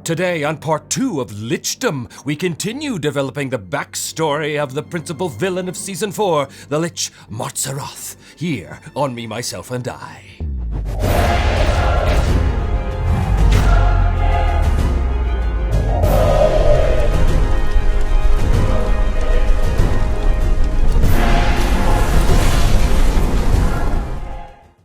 Today, on part 2 of Lichdom, we continue developing the backstory of the principal villain of Season 4, the Lich Martzaroth, here on Me, Myself, and I.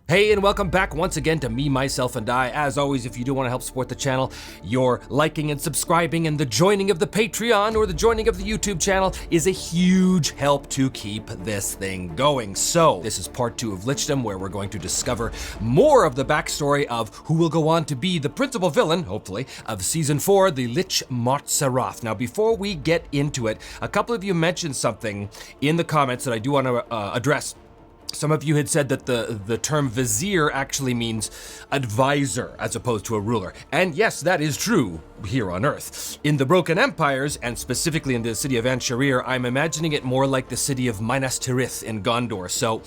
Hey, and welcome back once again to Me, Myself, and I. As always, if you do want to help support the channel, your liking and subscribing and the joining of the Patreon or the joining of the YouTube channel is a huge help to keep this thing going. So, this is part 2 of Lichdom, where we're going to discover more of the backstory of who will go on to be the principal villain, hopefully, of Season 4, the Lich Martzaroth. Now, before we get into it, a couple of you mentioned something in the comments that I do want to address. Some of you had said that the term vizier actually means advisor as opposed to a ruler. And yes, that is true here on Earth. In the Broken Empires, and specifically in the city of Ansharir, I'm imagining it more like the city of Minas Tirith in Gondor. So,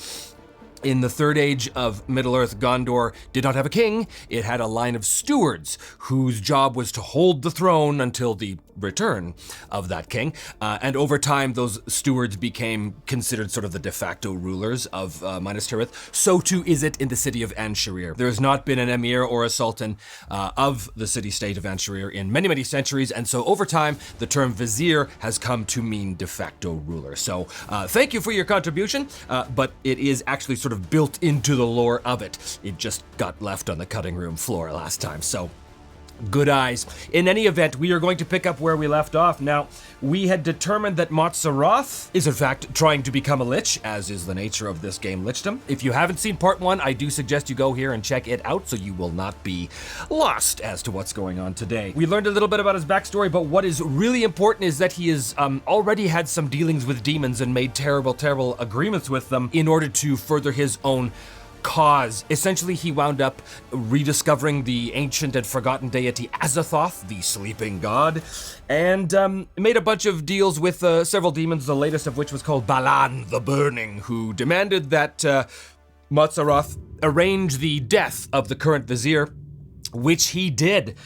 in the Third Age of Middle-earth, Gondor did not have a king. It had a line of stewards whose job was to hold the throne until the return of that king. And over time, those stewards became considered sort of the de facto rulers of Minas Tirith. So too is it in the city of Ansharir. There has not been an emir or a sultan of the city-state of Ansharir in many, many centuries. And so over time, the term vizier has come to mean de facto ruler. So thank you for your contribution, but it is actually sort of built into the lore of it. It just got left on the cutting room floor last time. So good eyes. In any event, we are going to pick up where we left off. Now, we had determined that Martzaroth is in fact trying to become a lich, as is the nature of this game, Lichdom. If you haven't seen part 1, I do suggest you go here and check it out so you will not be lost as to what's going on today. We learned a little bit about his backstory, but what is really important is that he has already had some dealings with demons and made terrible, terrible agreements with them in order to further his own cause. Essentially, he wound up rediscovering the ancient and forgotten deity Azathoth, the sleeping god, and made a bunch of deals with several demons, the latest of which was called Balan the Burning, who demanded that Martzaroth arrange the death of the current vizier, which he did.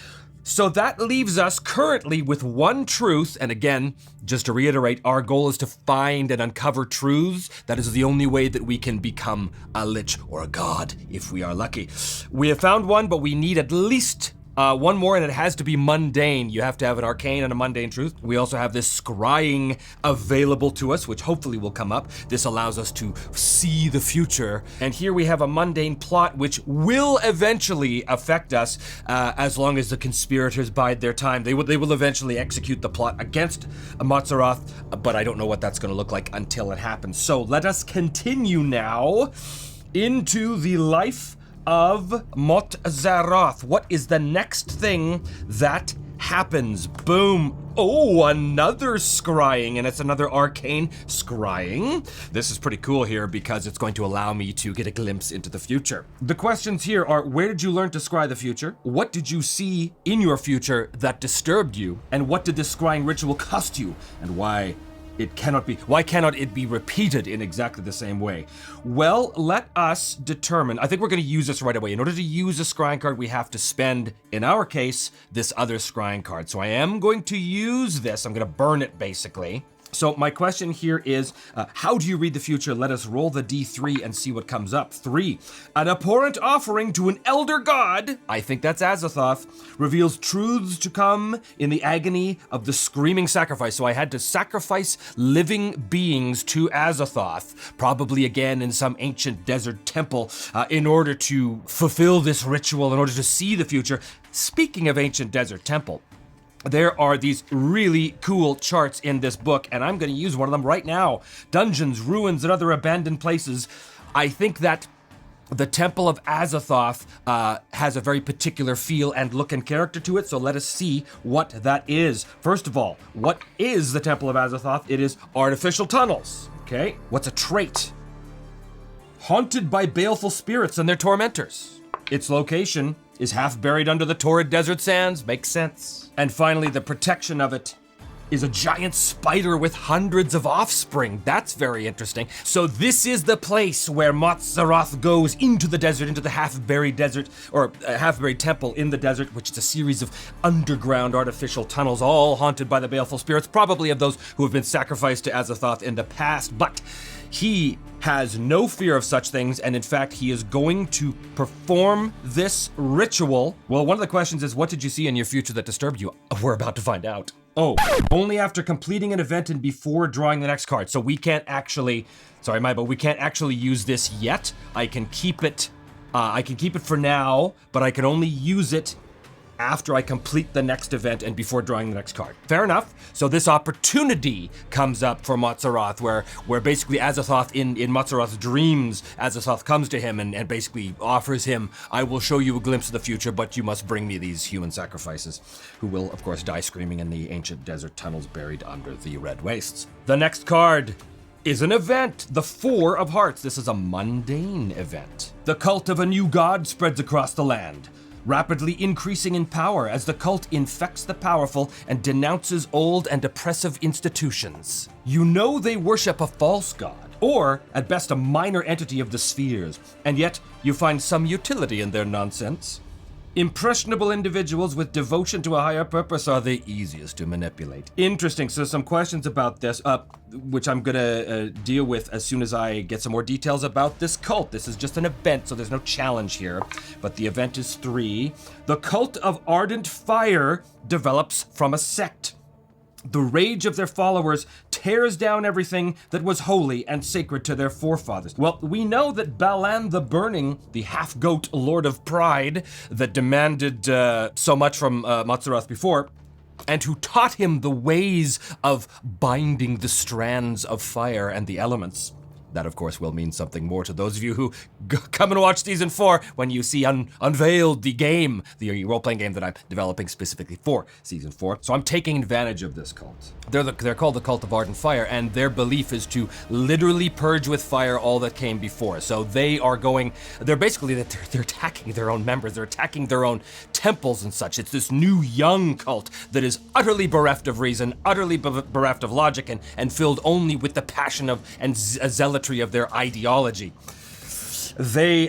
So that leaves us currently with one truth, and again, just to reiterate, our goal is to find and uncover truths. That is the only way that we can become a lich or a god, if we are lucky. We have found one, but we need at least one more, and it has to be mundane. You have to have an arcane and a mundane truth. We also have this scrying available to us, which hopefully will come up. This allows us to see the future. And here we have a mundane plot, which will eventually affect us as long as the conspirators bide their time. They will eventually execute the plot against Martzaroth, but I don't know what that's going to look like until it happens. So let us continue now into the life of Martzaroth. What is the next thing that happens? Boom. Oh, another scrying, and it's another arcane scrying. This is pretty cool here because it's going to allow me to get a glimpse into the future. The questions here are, where did you learn to scry the future? What did you see in your future that disturbed you? And what did this scrying ritual cost you? And why cannot it be repeated in exactly the same way? Well, let us determine. I think we're going to use this right away. In order to use a scrying card, we have to spend, in our case, this other scrying card. So I am going to use this. I'm going to burn it, basically. So my question here is, how do you read the future? Let us roll the D3 and see what comes up. 3, an abhorrent offering to an elder god, I think that's Azathoth, reveals truths to come in the agony of the screaming sacrifice. So I had to sacrifice living beings to Azathoth, probably again in some ancient desert temple, in order to fulfill this ritual, in order to see the future. Speaking of ancient desert temple, there are these really cool charts in this book, and I'm going to use one of them right now. Dungeons, ruins, and other abandoned places. I think that the Temple of Azathoth has a very particular feel and look and character to it, so let us see what that is. First of all, what is the Temple of Azathoth? It is artificial tunnels, okay? What's a trait? Haunted by baleful spirits and their tormentors. Its location is half buried under the torrid desert sands. Makes sense. And finally, the protection of it is a giant spider with hundreds of offspring. That's very interesting. So this is the place where Motzaroth goes into the desert, into the half-buried desert, or half-buried temple in the desert, which is a series of underground artificial tunnels, all haunted by the baleful spirits, probably of those who have been sacrificed to Azathoth in the past. But he has no fear of such things, and in fact, he is going to perform this ritual. Well, one of the questions is, what did you see in your future that disturbed you? We're about to find out. Oh, only after completing an event and before drawing the next card. So we can't actually, but we can't actually use this yet. I can keep it for now, but I can only use it after I complete the next event and before drawing the next card. Fair enough. So this opportunity comes up for Motzaroth, where basically Azathoth, in Motzaroth's dreams, Azathoth comes to him and basically offers him, I will show you a glimpse of the future, but you must bring me these human sacrifices, who will, of course, die screaming in the ancient desert tunnels buried under the Red Wastes. The next card is an event, the Four of Hearts. This is a mundane event. The cult of a new god spreads across the land, rapidly increasing in power as the cult infects the powerful and denounces old and oppressive institutions. You know they worship a false god, or at best a minor entity of the spheres, and yet you find some utility in their nonsense. Impressionable individuals with devotion to a higher purpose are the easiest to manipulate. Interesting, so some questions about this, which I'm gonna deal with as soon as I get some more details about this cult. This is just an event, so there's no challenge here, but the event is 3. The cult of ardent fire develops from a sect. The rage of their followers tears down everything that was holy and sacred to their forefathers. Well, we know that Balan the Burning, the half-goat lord of pride that demanded so much from Motzaroth before, and who taught him the ways of binding the strands of fire and the elements. That, of course, will mean something more to those of you who come and watch Season 4 when you see unveiled the game, the role-playing game that I'm developing specifically for Season 4. So I'm taking advantage of this cult. They're called the Cult of Ardent Fire, and their belief is to literally purge with fire all that came before. So they're attacking their own members, they're attacking their own temples and such. It's this new young cult that is utterly bereft of reason, utterly bereft of logic, and filled only with the passion of and zealotry of their ideology. They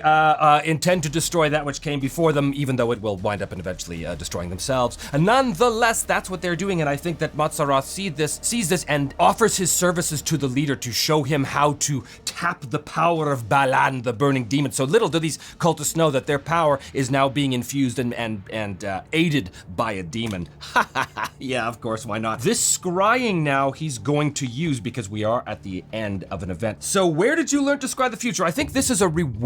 intend to destroy that which came before them, even though it will wind up in eventually destroying themselves. And nonetheless, that's what they're doing, and I think that Motzaroth sees this and offers his services to the leader to show him how to tap the power of Balan, the burning demon. So little do these cultists know that their power is now being infused and aided by a demon. Yeah, of course, why not? This scrying now he's going to use because we are at the end of an event. So where did you learn to scry the future? I think this is a reward.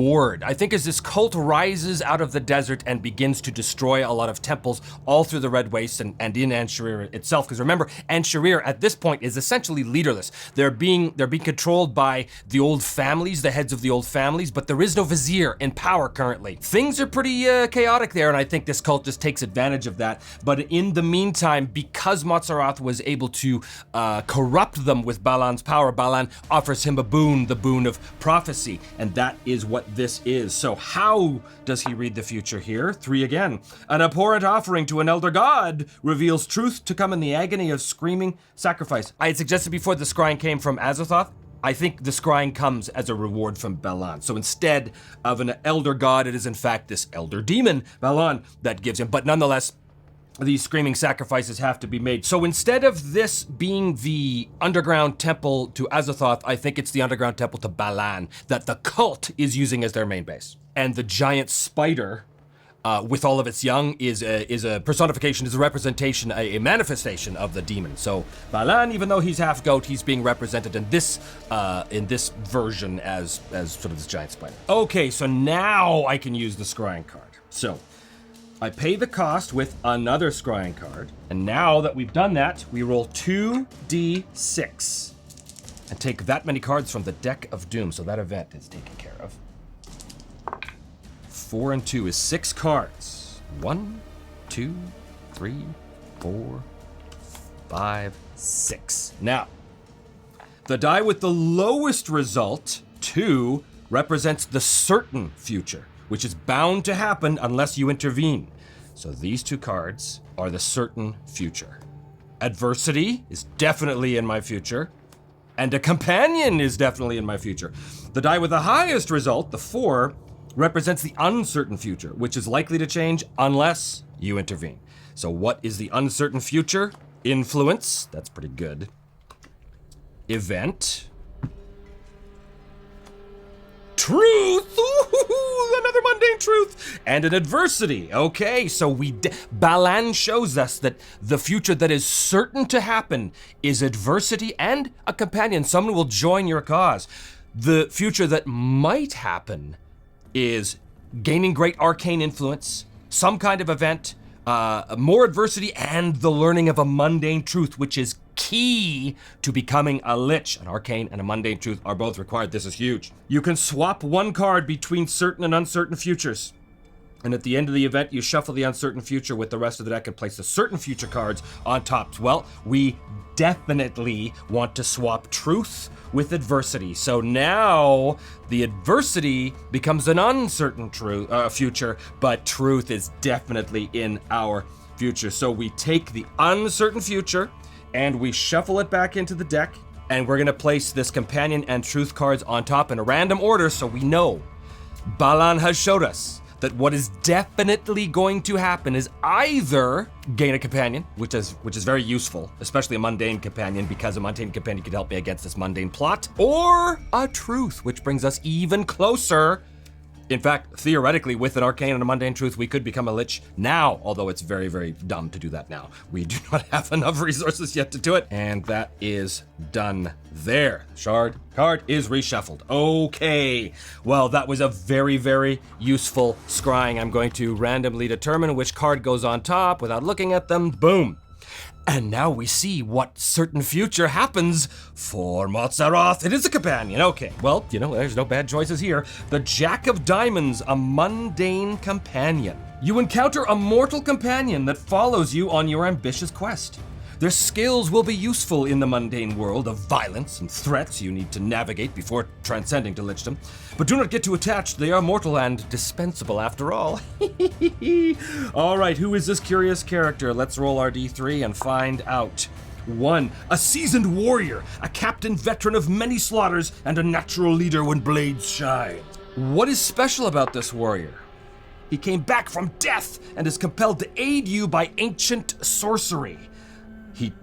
I think as this cult rises out of the desert and begins to destroy a lot of temples all through the Red Wastes and in Ansharir itself, because remember, Ansharir at this point is essentially leaderless. They're being controlled by the old families, the heads of the old families, but there is no vizier in power currently. Things are pretty chaotic there, and I think this cult just takes advantage of that. But in the meantime, because Motzaroth was able to corrupt them with Balan's power, Balan offers him a boon, the boon of prophecy, and that is what this is. So how does he read the future here? 3 again. An abhorrent offering to an elder god reveals truth to come in the agony of screaming sacrifice. I had suggested before the scrying came from Azathoth. I think the scrying comes as a reward from Balan. So instead of an elder god, it is in fact this elder demon, Balan, that gives him. But nonetheless, these screaming sacrifices have to be made. So instead of this being the underground temple to Azathoth, I think it's the underground temple to Balan that the cult is using as their main base. And the giant spider, with all of its young, is a personification, is a representation, a manifestation of the demon. So Balan, even though he's half goat, he's being represented in this version as sort of this giant spider. Okay, so now I can use the scrying card. So I pay the cost with another scrying card, and now that we've done that, we roll 2d6 and take that many cards from the deck of doom. So that event is taken care of. 4 and 2 is 6 cards. 1, 2, 3, 4, 5, 6. Now, the die with the lowest result, 2, represents the certain future, which is bound to happen unless you intervene. So these 2 cards are the certain future. Adversity is definitely in my future. And a companion is definitely in my future. The die with the highest result, the 4, represents the uncertain future, which is likely to change unless you intervene. So what is the uncertain future? Influence, that's pretty good. Event. Truth! Ooh, another mundane truth! And an adversity. Okay, so Balan shows us that the future that is certain to happen is adversity and a companion. Someone will join your cause. The future that might happen is gaining great arcane influence, some kind of event, more adversity, and the learning of a mundane truth, which is key to becoming a lich. An arcane and a mundane truth are both required. This is huge. You can swap one card between certain and uncertain futures. And at the end of the event, you shuffle the uncertain future with the rest of the deck and place the certain future cards on top. Well, we definitely want to swap truth with adversity. So now the adversity becomes an uncertain future, but truth is definitely in our future. So we take the uncertain future and we shuffle it back into the deck, and we're gonna place this companion and truth cards on top in a random order, so we know Balan has showed us that what is definitely going to happen is either gain a companion, which is very useful, especially a mundane companion, because a mundane companion could help me against this mundane plot, or a truth, which brings us even closer. In fact, theoretically, with an arcane and a mundane truth, we could become a lich now, although it's very, very dumb to do that now. We do not have enough resources yet to do it, and that is done there. Shard card is reshuffled. Okay, well, that was a very, very useful scrying. I'm going to randomly determine which card goes on top without looking at them. Boom. And now we see what certain future happens for Mozzaroth. It is a companion. Okay, well, there's no bad choices here. The Jack of Diamonds, a mundane companion. You encounter a mortal companion that follows you on your ambitious quest. Their skills will be useful in the mundane world of violence and threats you need to navigate before transcending to Lichdom. But do not get too attached, they are mortal and dispensable after all. All right, who is this curious character? Let's roll our D3 and find out. 1, a seasoned warrior, a captain veteran of many slaughters, and a natural leader when blades shine. What is special about this warrior? He came back from death and is compelled to aid you by ancient sorcery.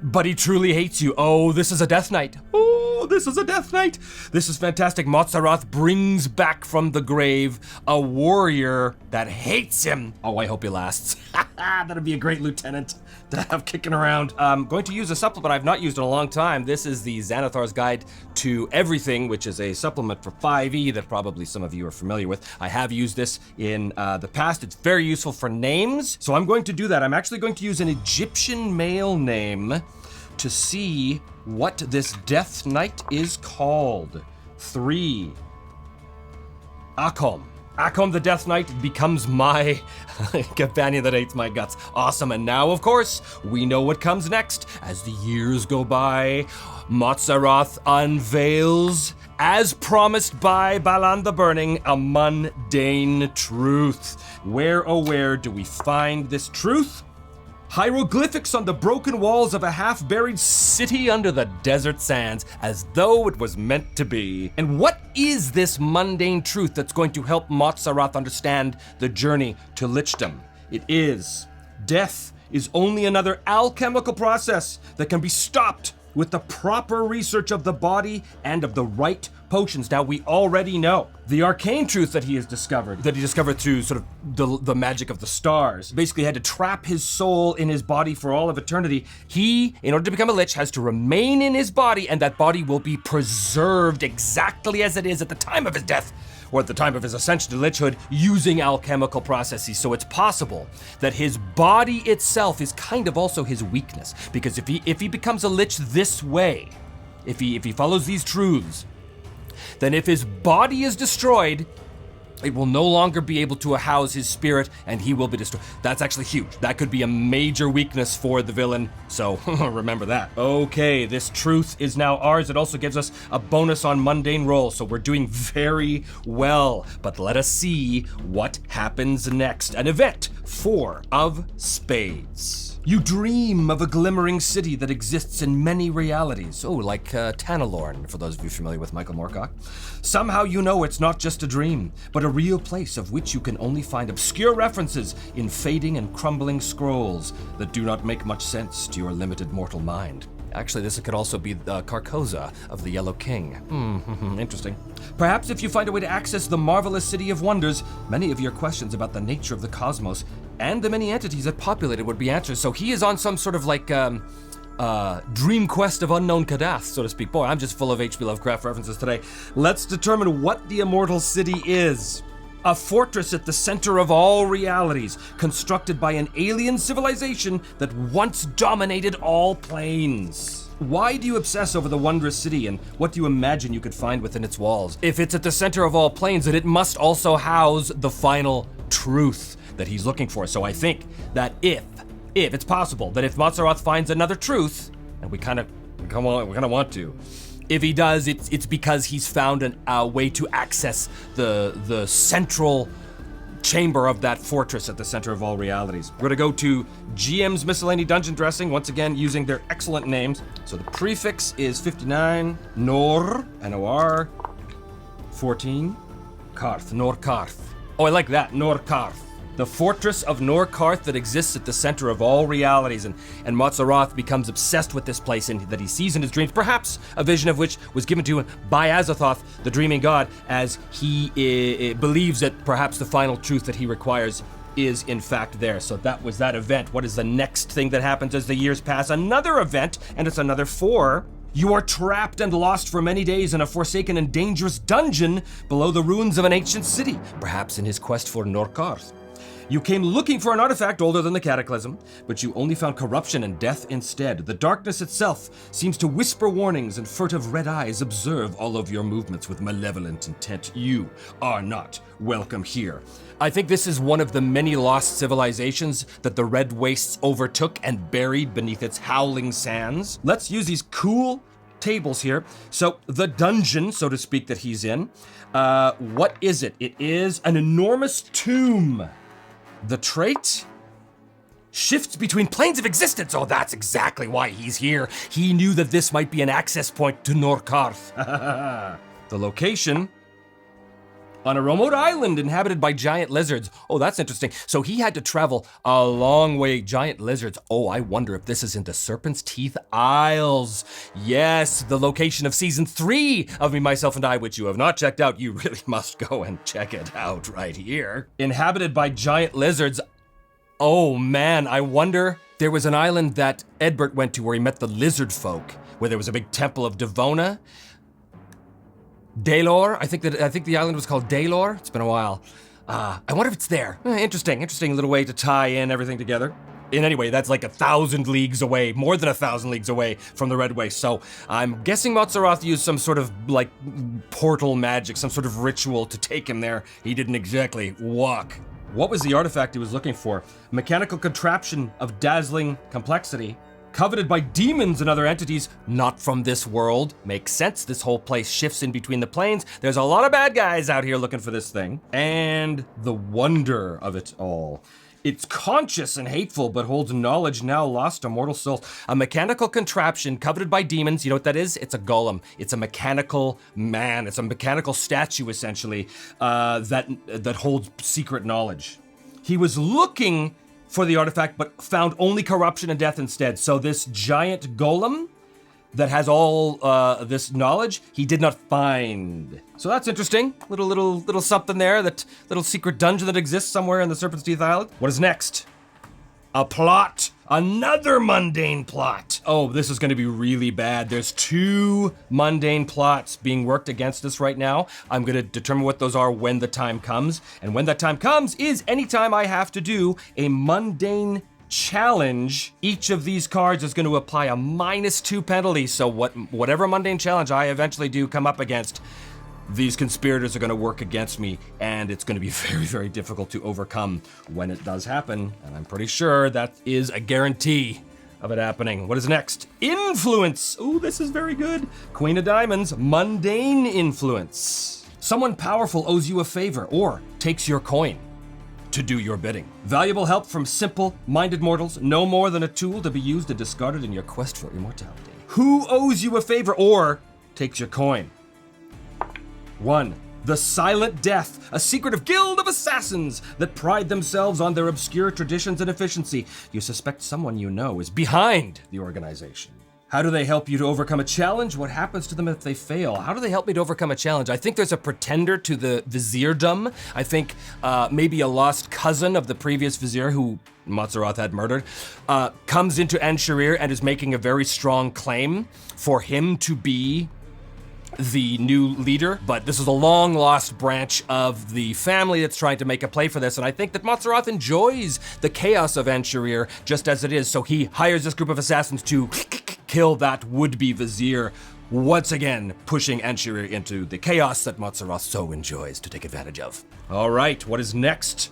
But he truly hates you. Oh, this is a Death Knight. Oh, this is a Death Knight. This is fantastic. Mozzaroth brings back from the grave a warrior that hates him. Oh, I hope he lasts. That'd be a great lieutenant to have kicking around. I'm going to use a supplement I've not used in a long time. This is the Xanathar's Guide to Everything, which is a supplement for 5e that probably some of you are familiar with. I have used this in the past. It's very useful for names, so I'm going to do that. I'm actually going to use an Egyptian male name to see what this Death Knight is called. 3. Akom. Akom the Death Knight becomes my companion that hates my guts. Awesome, and now, of course, we know what comes next. As the years go by, Mozzaroth unveils, as promised by Balan the Burning, a mundane truth. Where, oh where, do we find this truth? Hieroglyphics on the broken walls of a half-buried city under the desert sands, as though it was meant to be. And what is this mundane truth that's going to help Mozzaroth understand the journey to Lichdom? It is, death is only another alchemical process that can be stopped with the proper research of the body and of the right potions. Now, we already know the arcane truth that he discovered through sort of the magic of the stars. Basically had to trap his soul in his body for all of eternity. He, in order to become a lich, has to remain in his body, and that body will be preserved exactly as it is at the time of his death, or at the time of his ascension to lichhood, using alchemical processes. So it's possible that his body itself is kind of also his weakness, because if he becomes a lich this way, if he follows these truths, then if his body is destroyed, it will no longer be able to house his spirit, and he will be destroyed. That's actually huge. That could be a major weakness for the villain, so remember that. Okay, this truth is now ours. It also gives us a bonus on mundane rolls, so we're doing very well. But let us see what happens next. An event, 4 of spades. You dream of a glimmering city that exists in many realities. Oh, like Tanalorn, for those of you familiar with Michael Moorcock. Somehow you know it's not just a dream, but a real place of which you can only find obscure references in fading and crumbling scrolls that do not make much sense to your limited mortal mind. Actually, this could also be Carcosa of the Yellow King. Interesting. Perhaps if you find a way to access the marvelous City of Wonders, many of your questions about the nature of the cosmos and the many entities that populate it would be answered. So he is on some sort of like dream quest of unknown Kadath, so to speak. Boy, I'm just full of H.P. Lovecraft references today. Let's determine what the Immortal City is. A fortress at the center of all realities, constructed by an alien civilization that once dominated all planes. Why do you obsess over the wondrous city, and what do you imagine you could find within its walls? If it's at the center of all planes, then it must also house the final truth that he's looking for. So I think that if it's possible, that if Montserrat finds another truth, and we kind of want to, if he does, it's because he's found a way to access the central chamber of that fortress at the center of all realities. We're gonna go to GM's Miscellany Dungeon Dressing, once again using their excellent names. So the prefix is 59, Nor, N-O-R, 14, Karth, Norkarth. Oh, I like that, Norkarth. The fortress of Norkarth that exists at the center of all realities, and Montserrat becomes obsessed with this place and that he sees in his dreams, perhaps a vision of which was given to him by Azathoth, the dreaming god, as he believes that perhaps the final truth that he requires is in fact there. So that was that event. What is the next thing that happens as the years pass? Another event, and it's another 4. You are trapped and lost for many days in a forsaken and dangerous dungeon below the ruins of an ancient city, perhaps in his quest for Norkarth. You came looking for an artifact older than the Cataclysm, but you only found corruption and death instead. The darkness itself seems to whisper warnings, and furtive red eyes observe all of your movements with malevolent intent. You are not welcome here. I think this is one of the many lost civilizations that the Red Wastes overtook and buried beneath its howling sands. Let's use these cool tables here. So the dungeon, so to speak, that he's in, what is it? It is an enormous tomb. The trait? Shifts between planes of existence. Oh, that's exactly why he's here. He knew that this might be an access point to Norkarth. The location? On a remote island inhabited by giant lizards. Oh, that's interesting. So he had to travel a long way. Giant lizards. Oh, I wonder if this is in the Serpent's Teeth Isles. Yes, the location of season 3 of Me, Myself, and I, which you have not checked out. You really must go and check it out right here. Inhabited by giant lizards. Oh man, I wonder. There was an island that Edbert went to where he met the lizard folk, where there was a big temple of Devona. Daylor, I think the island was called Daylor. It's been a while. I wonder if it's there. Interesting little way to tie in everything together. And anyway, that's like 1,000 leagues away, more than 1,000 leagues away from the Red Waste. So I'm guessing Montserrat used some sort of like portal magic, some sort of ritual to take him there. He didn't exactly walk. What was the artifact he was looking for? Mechanical contraption of dazzling complexity. Coveted by demons and other entities not from this world. Makes sense, this whole place shifts in between the planes. There's a lot of bad guys out here looking for this thing. And the wonder of it all. It's conscious and hateful, but holds knowledge now lost to mortal souls. A mechanical contraption coveted by demons. You know what that is? It's a golem. It's a mechanical man. It's a mechanical statue, essentially, that holds secret knowledge. He was looking for the artifact, but found only corruption and death instead. So this giant golem that has all this knowledge, he did not find. So that's interesting. Little something there. That little secret dungeon that exists somewhere in the Serpent's Teeth Island. What is next? A plot. Another mundane plot. Oh, this is going to be really bad. There's 2 mundane plots being worked against us right now. I'm going to determine what those are when the time comes. And when that time comes is anytime I have to do a mundane challenge. Each of these cards is going to apply a -2 penalty. So whatever mundane challenge I eventually do come up against, these conspirators are going to work against me, and it's going to be very, very difficult to overcome when it does happen. And I'm pretty sure that is a guarantee of it happening. What is next? Influence. Ooh, this is very good. Queen of Diamonds, mundane influence. Someone powerful owes you a favor or takes your coin. to do your bidding. Valuable help from simple-minded mortals, no more than a tool to be used and discarded in your quest for immortality. Who owes you a favor or takes your coin? 1. The Silent Death, a secretive guild of assassins that pride themselves on their obscure traditions and efficiency. You suspect someone you know is behind the organization. How do they help you to overcome a challenge? What happens to them if they fail? How do they help me to overcome a challenge? I think there's a pretender to the Vizierdom. I think maybe a lost cousin of the previous vizier who Mazzaroth had murdered, comes into Ansharir and is making a very strong claim for him to be the new leader, but this is a long lost branch of the family that's trying to make a play for this, and I think that Mazzaroth enjoys the chaos of Ansharir just as it is, so he hires this group of assassins to kill that would-be vizier, once again pushing Ansharir into the chaos that Mazzaroth so enjoys to take advantage of. All right, what is next?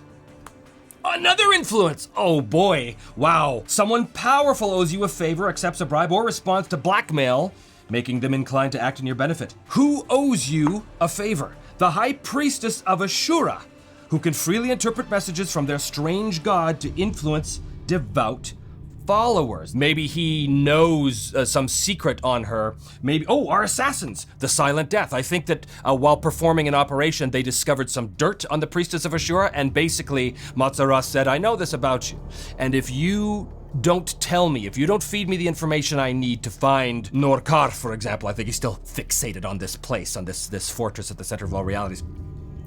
Another influence! Oh boy, wow. Someone powerful owes you a favor, accepts a bribe, or responds to blackmail, making them inclined to act in your benefit. Who owes you a favor? The High Priestess of Ashura, who can freely interpret messages from their strange god to influence devout followers. Maybe he knows some secret on her. Maybe, our assassins, the Silent Death. I think that while performing an operation, they discovered some dirt on the Priestess of Ashura, and basically Mazzaroth said, I know this about you, and if you don't tell me, if you don't feed me the information I need to find Norkar, for example, I think he's still fixated on this place, on this fortress at the center of all realities.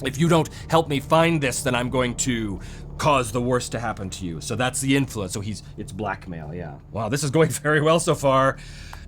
If you don't help me find this, then I'm going to cause the worst to happen to you. So that's the influence. So it's blackmail, yeah. Wow, this is going very well so far.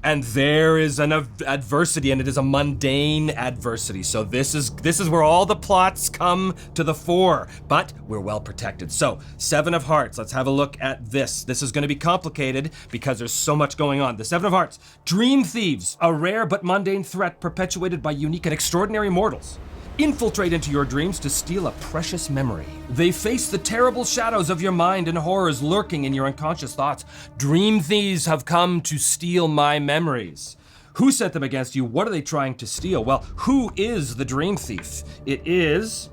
And there is an adversity, and it is a mundane adversity. So this is where all the plots come to the fore, but we're well protected. So 7 of Hearts, let's have a look at this. This is gonna be complicated because there's so much going on. The 7 of Hearts, Dream Thieves, a rare but mundane threat perpetuated by unique and extraordinary mortals. Infiltrate into your dreams to steal a precious memory. They face the terrible shadows of your mind and horrors lurking in your unconscious thoughts. Dream thieves have come to steal my memories. Who sent them against you? What are they trying to steal? Well, who is the dream thief? It is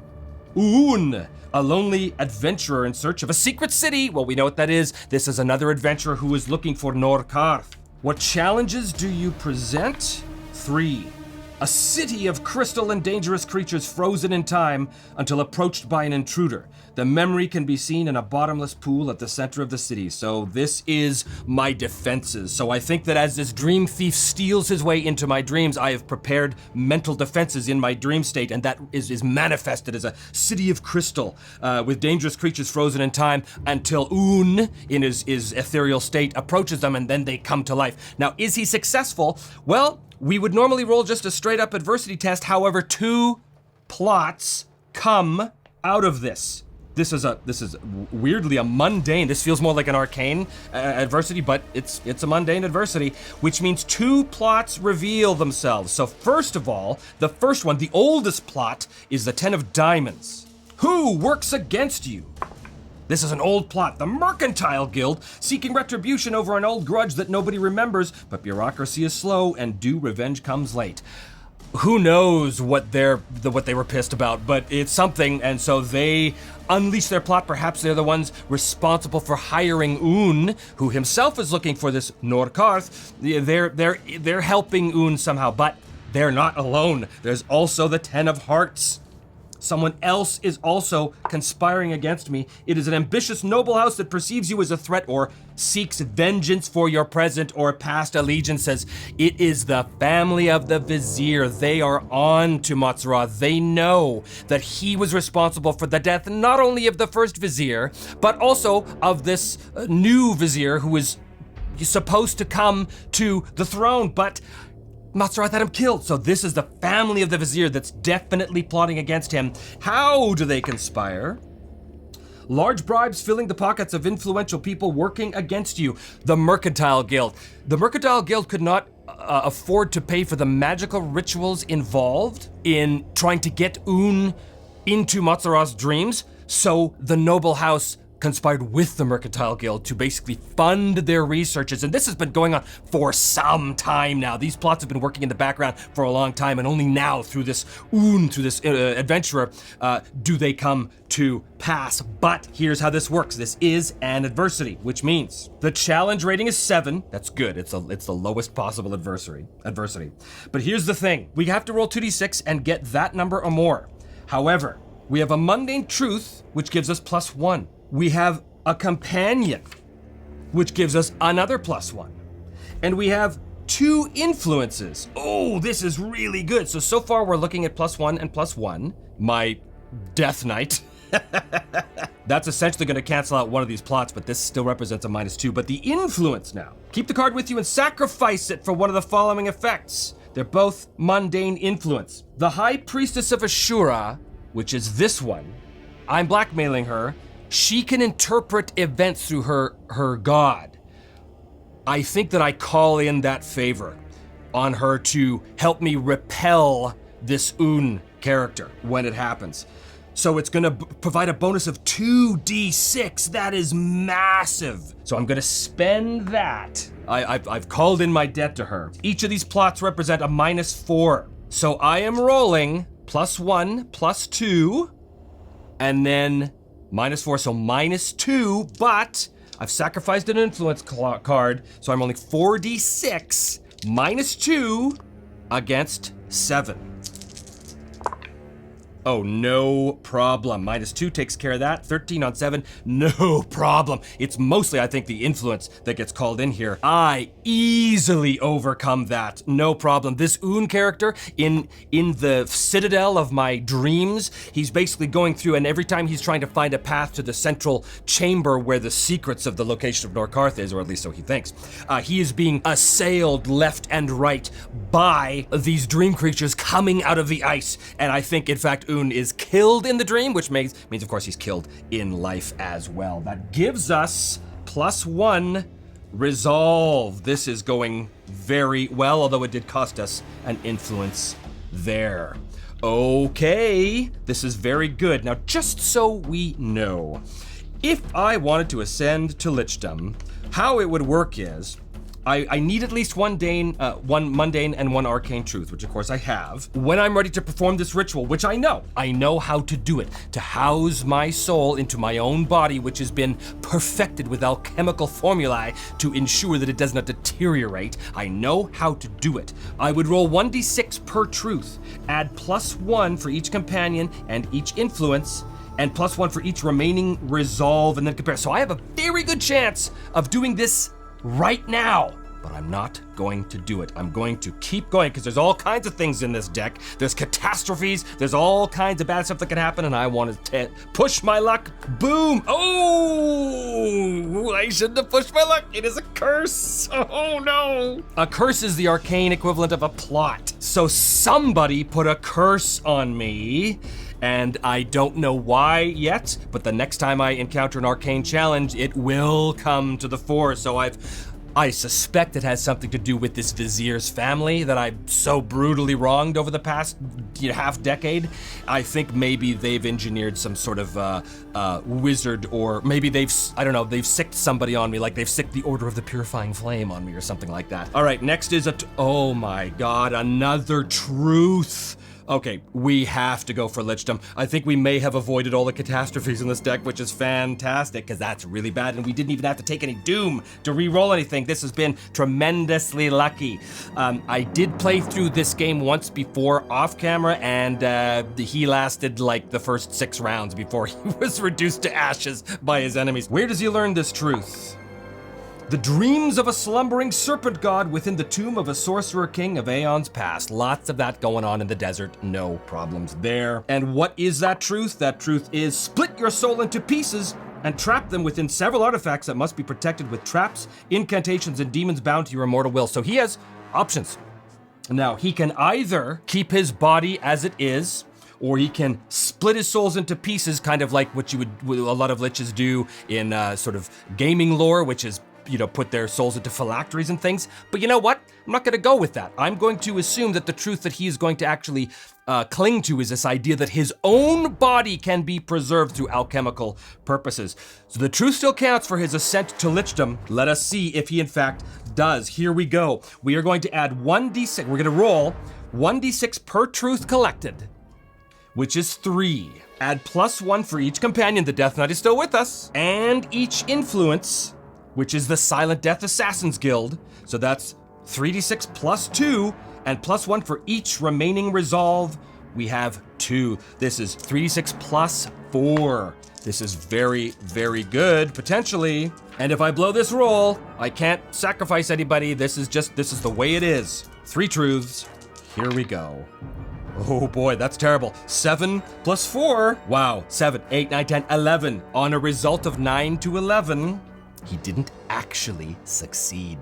Uun, a lonely adventurer in search of a secret city. Well, we know what that is. This is another adventurer who is looking for Norkarth. What challenges do you present? 3. A city of crystal and dangerous creatures frozen in time until approached by an intruder. The memory can be seen in a bottomless pool at the center of the city. So this is my defenses. So I think that as this dream thief steals his way into my dreams, I have prepared mental defenses in my dream state, and that is manifested as a city of crystal with dangerous creatures frozen in time until Uun, in his ethereal state, approaches them, and then they come to life. Now, is he successful? Well, we would normally roll just a straight up adversity test. However, 2 plots come out of this. This is weirdly a mundane. This feels more like an arcane adversity, but it's a mundane adversity, which means 2 plots reveal themselves. So first of all, the first one, the oldest plot, is the 10 of Diamonds. Who works against you? This is an old plot. The Mercantile Guild, seeking retribution over an old grudge that nobody remembers, but bureaucracy is slow and due revenge comes late. Who knows what they were pissed about, but it's something, and so they unleash their plot. Perhaps they're the ones responsible for hiring Uun, who himself is looking for this Norkarth. They're helping Uun somehow, but they're not alone. There's also the 10 of Hearts. Someone else is also conspiring against me. It is an ambitious noble house that perceives you as a threat or seeks vengeance for your present or past allegiances. It is the family of the Vizier. They are on to Mazzaroth. They know that he was responsible for the death not only of the first Vizier, but also of this new Vizier who is supposed to come to the throne, but Mazzaroth had him killed, so this is the family of the Vizier that's definitely plotting against him. How do they conspire? Large bribes filling the pockets of influential people working against you. The Mercantile Guild. The Mercantile Guild could not afford to pay for the magical rituals involved in trying to get Uun into Mazzaroth's dreams, so the noble house conspired with the Mercantile Guild to basically fund their researches. And this has been going on for some time now. These plots have been working in the background for a long time, and only now through this adventurer, do they come to pass. But here's how this works. This is an adversity, which means the challenge rating is 7. That's good. It's the lowest possible adversity. But here's the thing. We have to roll 2d6 and get that number or more. However, we have a mundane truth, which gives us +1. We have a companion, which gives us another +1. And we have 2 influences. Oh, this is really good. So far we're looking at +1 and +1. My Death Knight. That's essentially going to cancel out one of these plots, but this still represents a -2. But the influence now. Keep the card with you and sacrifice it for one of the following effects. They're both mundane influence. The High Priestess of Ashura, which is this one, I'm blackmailing her. She can interpret events through her god. I think that I call in that favor on her to help me repel this Un character when it happens. So it's gonna provide a bonus of 2d6. That is massive. So I'm gonna spend that. I've called in my debt to her. Each of these plots represent a -4. So I am rolling +1, +2, and then -4, so -2, but I've sacrificed an influence card, so I'm only 4d6 -2 against 7. Oh, no problem. -2 takes care of that. 13 on 7, no problem. It's mostly, I think, the influence that gets called in here. I easily overcome that. No problem. This Un character in the citadel of my dreams, he's basically going through, and every time he's trying to find a path to the central chamber where the secrets of the location of Norkarth is, or at least so he thinks, he is being assailed left and right by these dream creatures coming out of the ice. And I think, in fact, Un is killed in the dream, which means of course he's killed in life as well. That gives us +1 resolve. This is going very well, although it did cost us an influence there. Okay, this is very good. Now, just so we know, if I wanted to ascend to Lichdom, how it would work is I need at least one mundane and one arcane truth, which of course I have. When I'm ready to perform this ritual, which I know how to do it, to house my soul into my own body, which has been perfected with alchemical formulae to ensure that it does not deteriorate. I know how to do it. I would roll 1d6 per truth, add +1 for each companion and each influence, and +1 for each remaining resolve, and then compare. So I have a very good chance of doing this right now, but I'm not going to do it. I'm going to keep going because there's all kinds of things in this deck. There's catastrophes, there's all kinds of bad stuff that can happen, and I want to push my luck. Boom! Oh, I shouldn't have pushed my luck. It is a curse. Oh no. A curse is the arcane equivalent of a plot. So somebody put a curse on me, and I don't know why yet, but the next time I encounter an arcane challenge, it will come to the fore. So I suspect it has something to do with this vizier's family that I so brutally wronged over the past half decade. I think maybe they've engineered some sort of wizard, or maybe they've sicked somebody on me, like they've sicked the Order of the Purifying Flame on me or something like that. All right, next is oh my God, another truth. Okay, we have to go for Lichdom. I think we may have avoided all the catastrophes in this deck, which is fantastic, because that's really bad, and we didn't even have to take any doom to re-roll anything. This has been tremendously lucky. I did play through this game once before off camera, and he lasted like the first 6 rounds before he was reduced to ashes by his enemies. Where does he learn this truth? The dreams of a slumbering serpent god within the tomb of a sorcerer king of aeons past. Lots of that going on in the desert, no problems there. And what is that truth? That truth is split your soul into pieces and trap them within several artifacts that must be protected with traps, incantations, and demons bound to your immortal will. So he has options. Now, he can either keep his body as it is, or he can split his souls into pieces, kind of like what a lot of liches do in sort of gaming lore, which is put their souls into phylacteries and things. But you know what? I'm not going to go with that. I'm going to assume that the truth that he is going to actually cling to is this idea that his own body can be preserved through alchemical purposes. So the truth still counts for his ascent to Lichdom. Let us see if he in fact does. Here we go. We are going to add 1d6. We're going to roll 1d6 per truth collected, which is 3. Add +1 for each companion. The Death Knight is still with us. And each influence, which is the Silent Death Assassins Guild. So that's 3d6 +2 and +1 for each remaining resolve. We have 2. This is 3d6 +4. This is very, very good, potentially. And if I blow this roll, I can't sacrifice anybody. This is the way it is. 3 truths. Here we go. Oh boy, that's terrible. 7 + 4. Wow, 7, 8, 9, 10, 11. On a result of 9 to 11, he didn't actually succeed.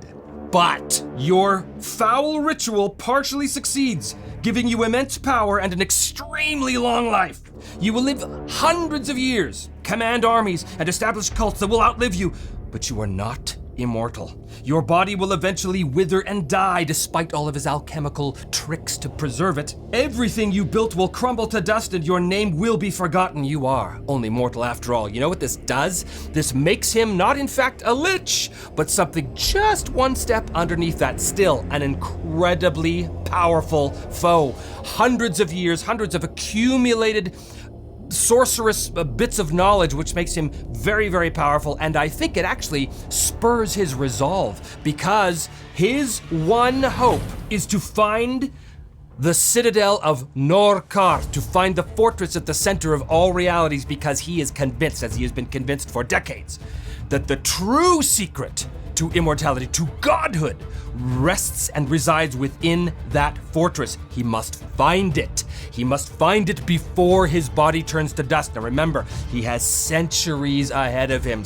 But your foul ritual partially succeeds, giving you immense power and an extremely long life. You will live hundreds of years, command armies, and establish cults that will outlive you, but you are not immortal. Your body will eventually wither and die despite all of his alchemical tricks to preserve it. Everything you built will crumble to dust and your name will be forgotten. You are only mortal after all. You know what this does? This makes him not in fact a lich, but something just one step underneath that. Still an incredibly powerful foe. Hundreds of years, hundreds of accumulated sorcerous bits of knowledge, which makes him very, very powerful. And I think it actually spurs his resolve, because his one hope is to find the citadel of Norkar, to find the fortress at the center of all realities, because he is convinced, as he has been convinced for decades, that the true secret to immortality, to godhood, rests and resides within that fortress. He must find it. He must find it before his body turns to dust. Now remember, he has centuries ahead of him,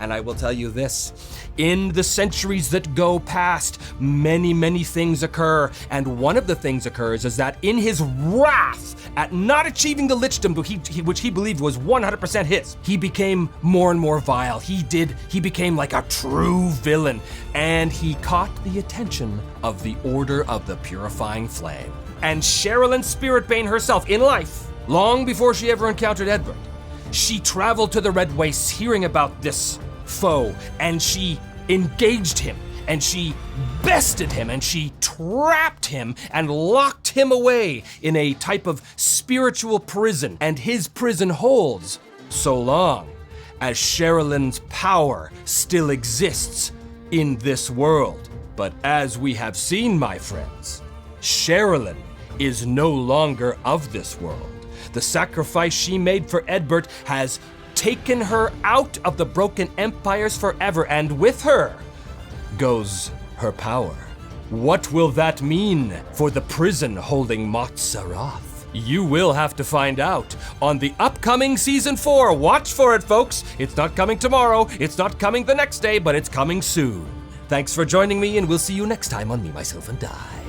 and I will tell you this. In the centuries that go past, many, many things occur, and one of the things occurs is that in his wrath at not achieving the Lichdom, which he believed was 100% his, he became more and more vile. He became like a true villain, and he caught the attention of the Order of the Purifying Flame. And Sherilyn Spiritbane herself, in life, long before she ever encountered Edward, she traveled to the Red Wastes hearing about this foe, and she engaged him, and she bested him, and she trapped him and locked him away in a type of spiritual prison. And his prison holds so long as Sherilyn's power still exists in this world. But as we have seen, my friends, Sherilyn is no longer of this world. The sacrifice she made for Edbert has taken her out of the Broken Empires forever, and with her goes her power. What will that mean for the prison holding Montserrat? You will have to find out on the upcoming Season 4. Watch for it, folks. It's not coming tomorrow, it's not coming the next day, but it's coming soon. Thanks for joining me, and we'll see you next time on Me, Myself, and I.